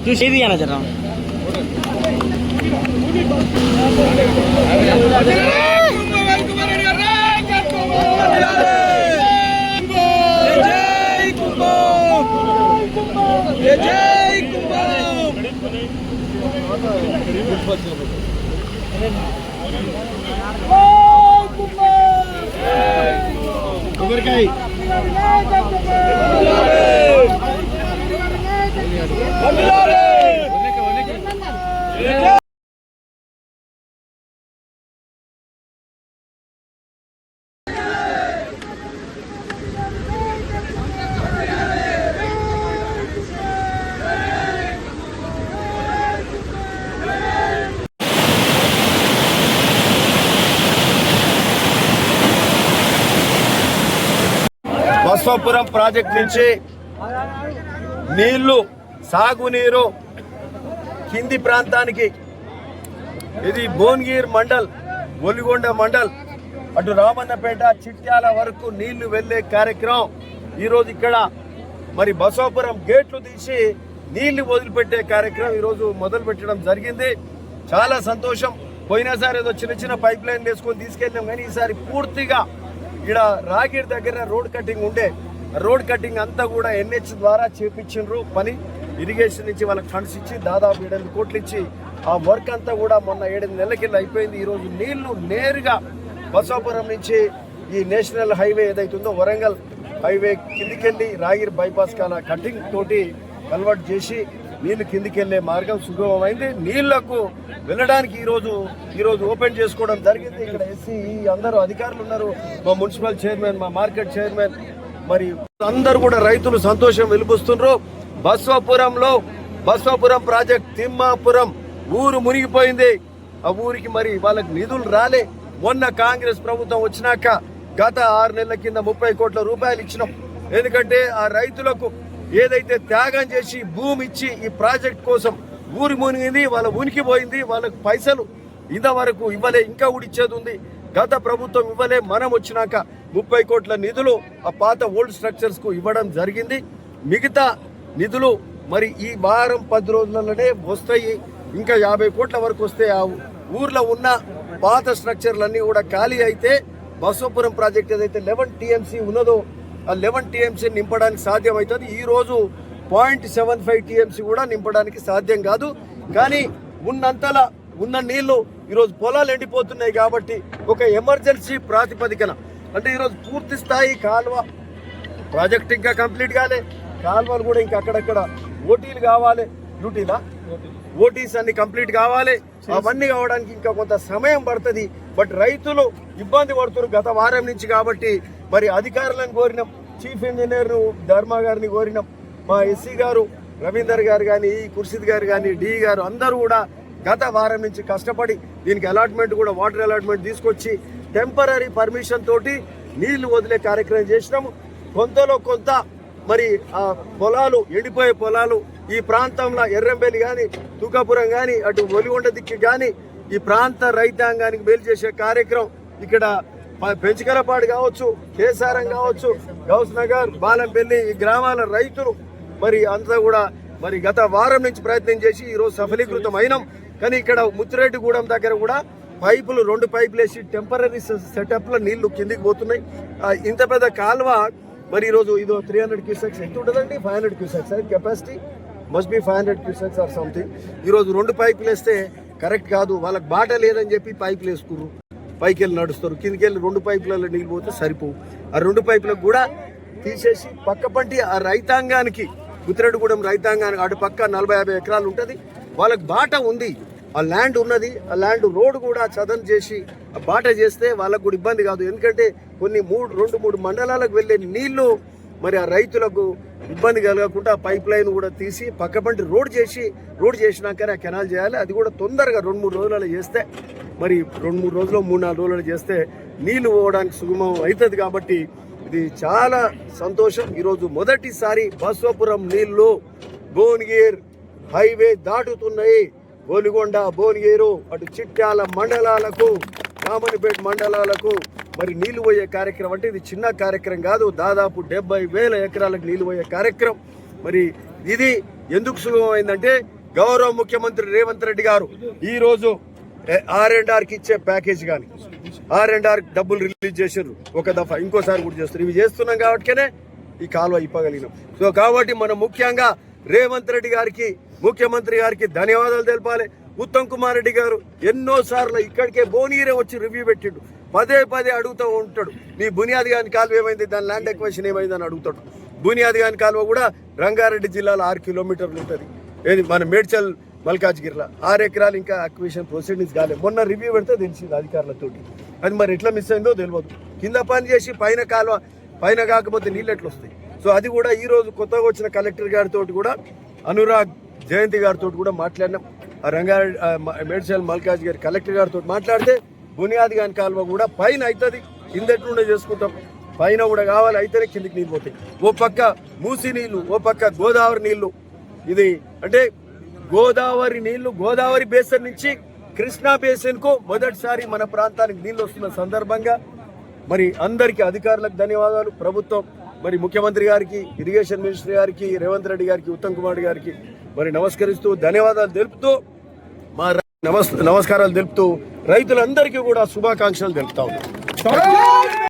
చూసేది అన్న జరా కొబ్బరికాయ బసవాపురం ప్రాజెక్ట్ నుంచి నీళ్లు సాగునీరు కింది ప్రాంతానికి ఇది భువనగిరి మండల్ ఒలిగొండ మండల్ అటు రామన్నపేట చిట్యాల వరకు నీళ్లు వెళ్లే కార్యక్రమం ఈరోజు ఇక్కడ మరి బసవాపురం గేట్లు తీసి నీళ్లు వదిలిపెట్టే కార్యక్రమం ఈరోజు మొదలు పెట్టడం జరిగింది. చాలా సంతోషం. పోయినసారి ఏదో చిన్న చిన్న పైప్ లైన్ వేసుకొని తీసుకెళ్ళాం, కానీ ఈసారి పూర్తిగా ఇక్కడ రాగిరి దగ్గర రోడ్ కటింగ్ ఉండే రోడ్ కటింగ్ అంతా కూడా NH ద్వారా చేపించిండ్రు పని. ఇరిగేషన్ నుంచి వాళ్ళకి ఫండ్స్ ఇచ్చి దాదాపు 7 కోట్లు ఇచ్చి ఆ వర్క్ అంతా కూడా మొన్న 7 నెలలకెళ్ళి అయిపోయింది. ఈరోజు నీళ్లు నేరుగా బసవాపురం నుంచి ఈ నేషనల్ హైవే ఏదైతుందో వరంగల్ హైవే కిందికెళ్ళి రాగిరి బైపాస్ కాల కటింగ్ తోటి కన్వర్ట్ చేసి నీళ్లు కిందికెళ్లే మార్గం సుగమమైంది. నీళ్లకు వెళ్ళడానికి ఈరోజు ఓపెన్ చేసుకోవడం జరిగింది. ఇక్కడ SC అందరూ అధికారులు ఉన్నారు, మా మున్సిపల్ చైర్మన్, మా మార్కెట్ చైర్మన్, మరి అందరూ కూడా రైతులు సంతోషం వెలిపిస్తున్నారు. బసవాపురం ప్రాజెక్ట్ తిమ్మాపురం ఊరు మునిగిపోయింది. ఆ ఊరికి మరి వాళ్ళకి నిధులు రాలే. మొన్న కాంగ్రెస్ ప్రభుత్వం వచ్చినాక గత 6 నెలల కింద 30 కోట్ల రూపాయలు ఇచ్చినాం. ఎందుకంటే ఆ రైతులకు ఏదైతే త్యాగం చేసి భూమి ఇచ్చి ఈ ప్రాజెక్ట్ కోసం ఊరి మునిగింది, వాళ్ళ ఉనికి పోయింది, వాళ్ళకు పైసలు ఇంతవరకు ఇవ్వలే, ఇంకా ఉడిచ్చేది ఉంది. గత ప్రభుత్వం ఇవ్వలే. మనం వచ్చినాక 30 కోట్ల నిధులు ఆ పాత ఓల్డ్ స్ట్రక్చర్స్ కు ఇవ్వడం జరిగింది. మిగతా నిధులు మరి ఈ వారం 10 రోజులలోనే వస్తాయి. ఇంకా 50 కోట్ల వరకు వస్తే ఆ ఊర్లో ఉన్న పాత స్ట్రక్చర్లన్నీ కూడా ఖాళీ అయితే బసవాపురం ప్రాజెక్ట్ ఏదైతే 11 TMC ఉన్నదో ఆ 11 TMC నింపడానికి సాధ్యం అవుతుంది. ఈ రోజు 0.75 TMC కూడా నింపడానికి సాధ్యం కాదు. కానీ ఉన్నంతలా ఉన్న నీళ్లు ఈరోజు పొలాలు ఎండిపోతున్నాయి కాబట్టి ఒక ఎమర్జెన్సీ ప్రాతిపదికన అంటే ఈరోజు పూర్తి స్థాయి కాలువ ప్రాజెక్ట్ ఇంకా కంప్లీట్ కాలే, కాలువలు కూడా ఇంకా అక్కడక్కడ ఓటీలు కావాలి, ఓటీస్ అన్ని కంప్లీట్ కావాలి. అవన్నీ కావడానికి ఇంకా కొంత సమయం పడుతుంది. బట్ రైతులు ఇబ్బంది పడుతున్నారు గత వారం నుంచి. కాబట్టి మరి అధికారులను కోరినాం, చీఫ్ ఇంజనీర్ ధర్మ గారిని కోరినాం, మా SC గారు రవీందర్ గారు కానీ, ఖుర్షిద్ గారు కానీ, DE గారు అందరూ కూడా గత వారం నుంచి కష్టపడి దీనికి అలాట్మెంట్ కూడా వాటర్ అలాట్మెంట్ తీసుకొచ్చి టెంపరీ పర్మిషన్ తోటి నీళ్లు వదిలే కార్యక్రమం చేసినాము. కొంతలో కొంత మరి ఆ పొలాలు ఎండిపోయే పొలాలు ఈ ప్రాంతంలో ఎర్రంబెల్లి కానీ, తుకాపురం కానీ, అటు ఒలిగొండ దిక్కు కానీ ఈ ప్రాంత రైతాంగానికి మేలు చేసే కార్యక్రమం ఇక్కడ పెంచికలపాడు కావచ్చు, కేసారం కావచ్చు, గౌస్ నగర్, బాలంపల్లి ఈ గ్రామాల రైతులు మరి అంతా కూడా మరి గత వారం నుంచి ప్రయత్నం చేసి ఈరోజు సఫలీకృతం అయినాం. కానీ ఇక్కడ ముత్తిరెడ్డిగూడెం దగ్గర కూడా పైపులు 2 పైపులు వేసి టెంపరీ సెటప్లో నీళ్లు కిందికి పోతున్నాయి. ఇంత పెద్ద కాలువ మరి ఈరోజు ఇదో 300 క్యూసెక్స్ ఎంత ఉంటుందండి? 500 cusecs capacity must be 500 cusecs or something. ఈరోజు 2 పైపులు వేస్తే కరెక్ట్ కాదు. వాళ్ళకి బాట లేదని చెప్పి పైపులు వేసుకుర్రు, పైకి వెళ్ళి నడుస్తారు, కిందికి వెళ్ళి 2 పైపులలో నీళ్ళు పోతే సరిపోవు. ఆ 2 పైపులకు కూడా తీసేసి పక్క పంటి ఆ రైతాంగానికి, ముత్తిరెడ్డిగూడెం రైతాంగానికి అటు పక్క 40-50 ఎకరాలు ఉంటుంది, వాళ్ళకి బాట ఉంది, ఆ ల్యాండ్ ఉన్నది. ఆ ల్యాండ్ రోడ్ కూడా చదన్ చేసి ఆ బాట చేస్తే వాళ్ళకు కూడా ఇబ్బంది కాదు. ఎందుకంటే కొన్ని 2-3 మండలాలకు వెళ్ళే నీళ్లు మరి ఆ రైతులకు ఇబ్బంది కలగకుండా పైప్ లైన్ కూడా తీసి పక్కపంటి రోడ్ చేసినాకనే ఆ కెనాల్ చేయాలి. అది కూడా తొందరగా 2-3 రోజులలో చేస్తే, మరి 2-3 రోజులు 3-4 రోజులు చేస్తే నీళ్లు పోవడానికి సుగమం అవుతుంది. కాబట్టి ఇది చాలా సంతోషం. ఈరోజు మొదటిసారి బసవాపురం నీళ్లు భువనగిరి హైవే దాటుతున్నాయి. ఒలిగొండ, భువనగిరి, అటు చిట్యాల మండలాలకు, రామన్నపేట మండలాలకు మరి నీళ్లు పోయే కార్యక్రమం అంటే ఇది చిన్న కార్యక్రమం కాదు, దాదాపు 70,000 ఎకరాలకు నీళ్లు పోయే కార్యక్రమం. మరి ఇది ఎందుకు సులభమైందంటే గౌరవ ముఖ్యమంత్రి రేవంత్ రెడ్డి గారు ఈ రోజు R&Rకి ఇచ్చే ప్యాకేజ్ కానీ R&R డబ్బులు రిలీజ్ చేసారు ఒక దఫా, ఇంకోసారి కూడా చేస్తారు. ఇవి చేస్తున్నాం కాబట్టినే ఈ కాలువ ఇప్పగలిగినాం. సో కాబట్టి మనం ముఖ్యంగా రేవంత్ రెడ్డి గారికి, ముఖ్యమంత్రి గారికి ధన్యవాదాలు తెలపాలి. ఉత్తమ్ కుమార్ రెడ్డి గారు ఎన్నోసార్లు ఇక్కడికే బోనీరే వచ్చి రివ్యూ పెట్టిండు, పదే అడుగుతూ ఉంటాడు, నీ బునియాది గాని కాలువ ఏమైంది, దాని ల్యాండ్ ఎక్వేషన్ ఏమైంది అని అడుగుతాడు. బునియాది గాని కాలువ కూడా రంగారెడ్డి జిల్లాలో 6 కిలోమీటర్లు ఉంటుంది. ఏది మన మేడ్చల్ మల్కాజ్గిరిలో 6 ఎకరాలు ఇంకా అక్విజిషన్ ప్రొసీడింగ్స్ కాలేదు. మొన్న రివ్యూ పెడితే తెలిసింది అధికారులతోటి. అది మరి ఎట్లా మిస్ అయిందో తెలియదు. కింద పని చేసి పైన కాలువ పైన కాకపోతే నీళ్ళు ఎట్లా వస్తాయి? సో అది కూడా ఈ రోజు కొత్తగా వచ్చిన కలెక్టర్ గారితో కూడా అనురాగ్ జయంతి గారితో కూడా మాట్లాడినాం. ఆ రంగారెడ్డి మేడ్చల్ మల్కాజ్గిరి కలెక్టర్ గారితో మాట్లాడితే బునియాది గాని కాలువ కూడా పైన అవుతుంది, కింద ఎట్లుండే చేసుకుంటాం, పైన కూడా కావాలి, అయితేనే కిందికి నీళ్ళు పోతాయి. ఓ పక్క మూసి నీళ్లు, ఓ పక్క గోదావరి నీళ్లు. ఇది అంటే గోదావరి నీళ్లు గోదావరి బేసిన్ నుంచి కృష్ణా బేసిన్ కు మొదటిసారి మన ప్రాంతానికి నీళ్లు వస్తున్న సందర్భంగా మరి అందరికీ అధికారులకు ధన్యవాదాలు. ప్రభుత్వం మరి ముఖ్యమంత్రి గారికి, ఇరిగేషన్ మినిస్టర్ గారికి, రేవంత్ రెడ్డి గారికి, ఉత్తమ్ కుమార్ గారికి మరి నమస్కరిస్తూ ధన్యవాదాలు తెలుపుతూ మా నమస్కారాలు తెలుపుతూ రైతులందరికీ కూడా శుభాకాంక్షలు తెలుపుతా ఉన్నాం.